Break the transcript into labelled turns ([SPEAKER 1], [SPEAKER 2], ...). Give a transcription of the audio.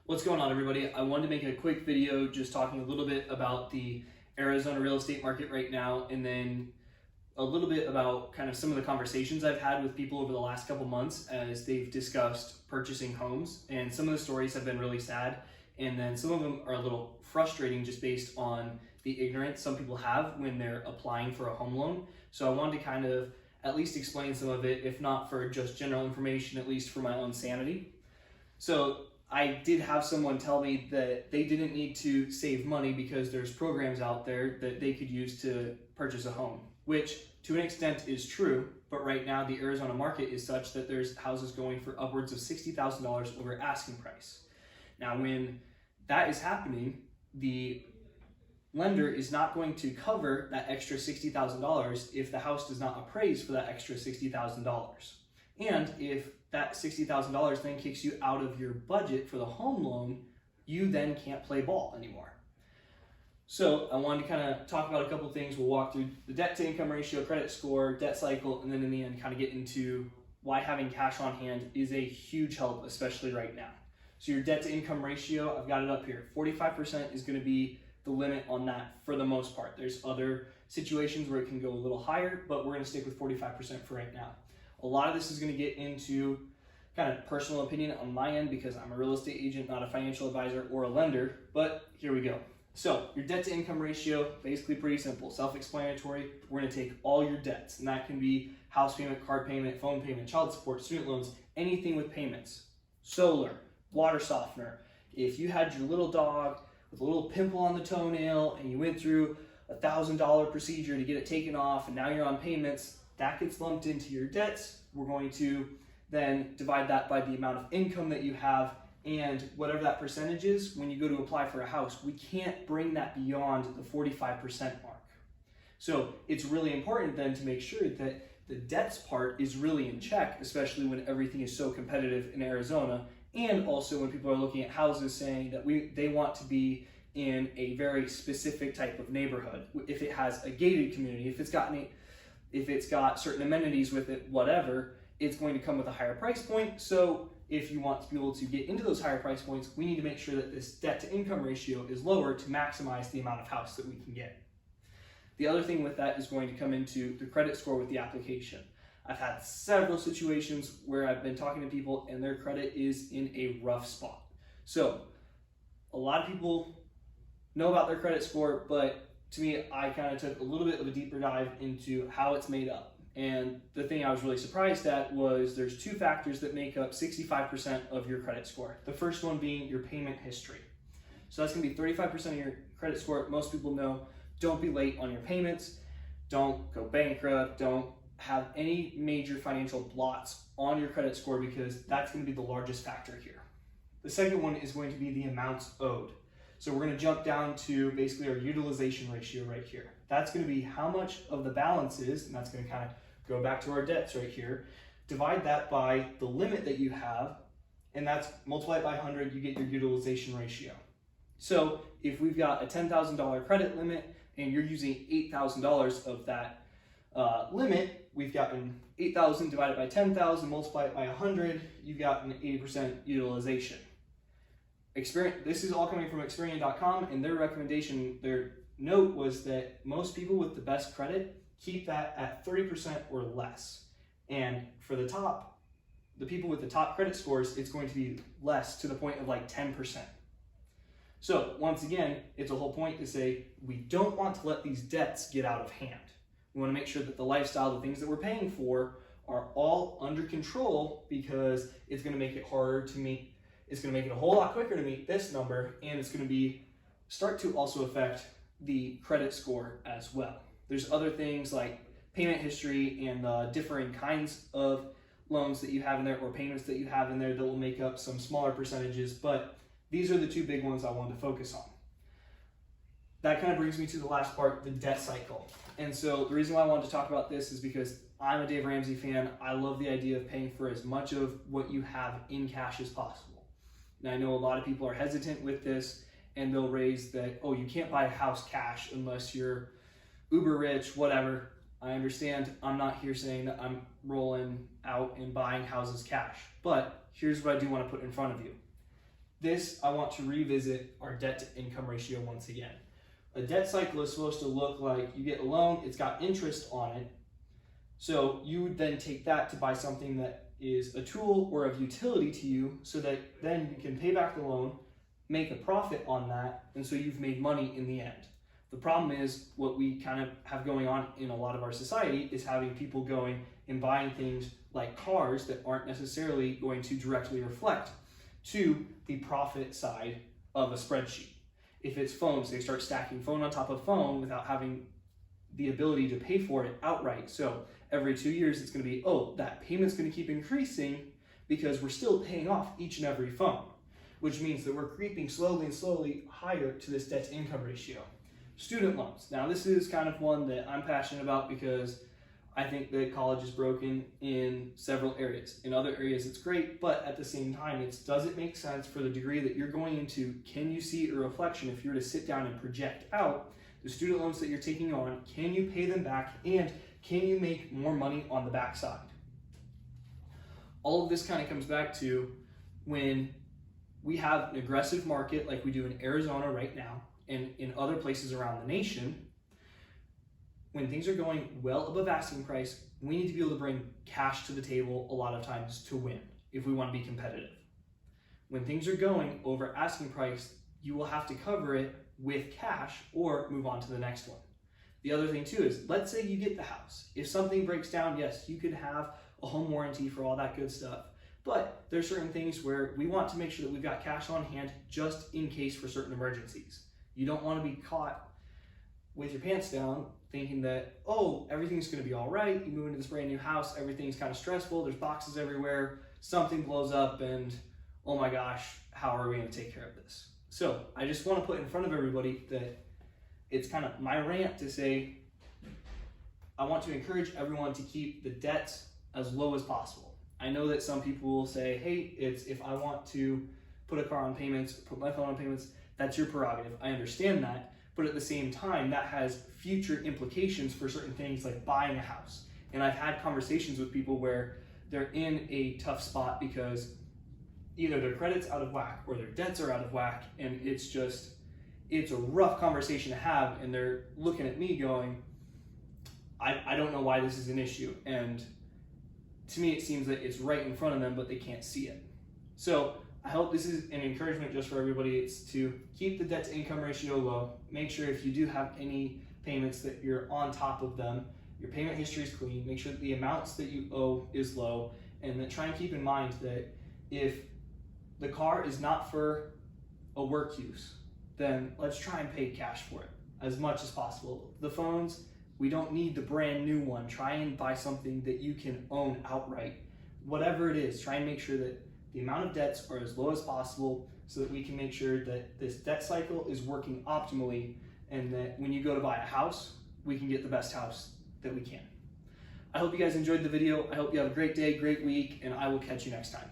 [SPEAKER 1] What's going on, everybody? I wanted to make a quick video just talking a little bit about the Arizona real estate market right now, and then a little bit about kind of some of the conversations I've had with people over the last couple months as they've discussed purchasing homes. And some of the stories have been really sad, and then some of them are a little frustrating just based on the ignorance some people have when they're applying for a home loan. So I wanted to kind of at least explain some of it, if not for just general information, at least for my own sanity. So I did have someone tell me that they didn't need to save money because there's programs out there that they could use to purchase a home, which to an extent is true, but right now the Arizona market is such that there's houses going for upwards of $60,000 over asking price. Now, when that is happening, the lender is not going to cover that extra $60,000 if the house does not appraise for that extra $60,000. And if that $60,000 then kicks you out of your budget for the home loan, you then can't play ball anymore. So I wanted to kind of talk about a couple of things. We'll walk through the debt to income ratio, credit score, debt cycle, and then in the end kind of get into why having cash on hand is a huge help, especially right now. So your debt to income ratio, I've got it up here. 45% is going to be the limit on that for the most part. There's other situations where it can go a little higher, but we're going to stick with 45% for right now. A lot of this is going to get into kind of personal opinion on my end because I'm a real estate agent, not a financial advisor or a lender, but here we go. So your debt to income ratio, basically pretty simple, self-explanatory. We're going to take all your debts, and that can be house payment, car payment, phone payment, child support, student loans, anything with payments, solar, water softener. If you had your little dog with a little pimple on the toenail and you went through a $1,000 procedure to get it taken off and now you're on payments, that gets lumped into your debts. We're going to then divide that by the amount of income that you have, and whatever that percentage is, when you go to apply for a house, we can't bring that beyond the 45% mark. So it's really important then to make sure that the debts part is really in check, especially when everything is so competitive in Arizona, and also when people are looking at houses saying that they want to be in a very specific type of neighborhood. If it has a gated community, if it's got certain amenities with it, whatever, it's going to come with a higher price point. So if you want to be able to get into those higher price points, we need to make sure that this debt to income ratio is lower to maximize the amount of house that we can get. The other thing with that is going to come into the credit score with the application. I've had several situations where I've been talking to people and their credit is in a rough spot. So a lot of people know about their credit score, but to me, I kind of took a little bit of a deeper dive into how it's made up. And the thing I was really surprised at was there's two factors that make up 65% of your credit score. The first one being your payment history. So that's gonna be 35% of your credit score. Most people know, don't be late on your payments, don't go bankrupt, don't have any major financial blots on your credit score because that's gonna be the largest factor here. The second one is going to be the amounts owed. So we're going to jump down to basically our utilization ratio right here. That's going to be how much of the balance is, and that's going to kind of go back to our debts right here. Divide that by the limit that you have, and that's multiply it by 100, you get your utilization ratio. So if we've got a $10,000 credit limit and you're using $8,000 of that limit, we've gotten 8,000 divided by 10,000, multiply it by 100, you've got an 80% utilization. This is all coming from Experian.com, and their recommendation, their note was that most people with the best credit keep that at 30% or less. And for the people with the top credit scores, it's going to be less, to the point of like 10%. So once again, it's a whole point to say we don't want to let these debts get out of hand. We want to make sure that the lifestyle, the things that we're paying for, are all under control, because it's going to make it harder to meet. It's going to make it a whole lot quicker to meet this number, and it's going to start to also affect the credit score as well. There's other things like payment history and the differing kinds of loans that you have in there or payments that you have in there that will make up some smaller percentages, but these are the two big ones I wanted to focus on. That kind of brings me to the last part, the debt cycle. And so the reason why I wanted to talk about this is because I'm a Dave Ramsey fan. I love the idea of paying for as much of what you have in cash as possible. Now, I know a lot of people are hesitant with this, and they'll raise that, oh, you can't buy a house cash unless you're uber rich, whatever. I understand. I'm not here saying that I'm rolling out and buying houses cash, but here's what I do want to put in front of you. I want to revisit our debt to income ratio once again. A debt cycle is supposed to look like you get a loan, it's got interest on it. So you would then take that to buy something that is a tool or of utility to you, so that then you can pay back the loan, make a profit on that, and so you've made money in the end. The problem is what we kind of have going on in a lot of our society is having people going and buying things like cars that aren't necessarily going to directly reflect to the profit side of a spreadsheet. If it's phones, they start stacking phone on top of phone without having the ability to pay for it outright. So every 2 years, it's going to be, oh, that payment's going to keep increasing because we're still paying off each and every phone, which means that we're creeping slowly and slowly higher to this debt to income ratio. Student loans. Now, this is kind of one that I'm passionate about because I think that college is broken in several areas. In other areas, it's great, but at the same time, does it make sense for the degree that you're going into? Can you see a reflection if you were to sit down and project out the student loans that you're taking on? Can you pay them back, and can you make more money on the backside? All of this kind of comes back to when we have an aggressive market like we do in Arizona right now and in other places around the nation. When things are going well above asking price, we need to be able to bring cash to the table a lot of times to win if we want to be competitive. When things are going over asking price, you will have to cover it with cash or move on to the next one. The other thing too is, let's say you get the house. If something breaks down, yes, you could have a home warranty for all that good stuff. But there's certain things where we want to make sure that we've got cash on hand just in case for certain emergencies. You don't want to be caught with your pants down thinking that, oh, everything's going to be all right. You move into this brand new house, everything's kind of stressful, there's boxes everywhere, something blows up, and oh my gosh, how are we going to take care of this? So I just want to put in front of everybody that it's kind of my rant to say, I want to encourage everyone to keep the debts as low as possible. I know that some people will say, hey, it's if I want to put a car on payments, put my phone on payments, that's your prerogative. I understand that. But at the same time, that has future implications for certain things like buying a house. And I've had conversations with people where they're in a tough spot because either their credit's out of whack or their debts are out of whack, and it's a rough conversation to have, and they're looking at me going, I don't know why this is an issue. And to me, it seems that it's right in front of them, but they can't see it. So I hope this is an encouragement just for everybody. It's to keep the debt to income ratio low. Make sure if you do have any payments that you're on top of them. Your payment history is clean. Make sure that the amounts that you owe is low, and then try and keep in mind that if the car is not for a work use, then let's try and pay cash for it as much as possible. The phones, we don't need the brand new one. Try and buy something that you can own outright. Whatever it is, try and make sure that the amount of debts are as low as possible so that we can make sure that this debt cycle is working optimally, and that when you go to buy a house, we can get the best house that we can. I hope you guys enjoyed the video. I hope you have a great day, great week, and I will catch you next time.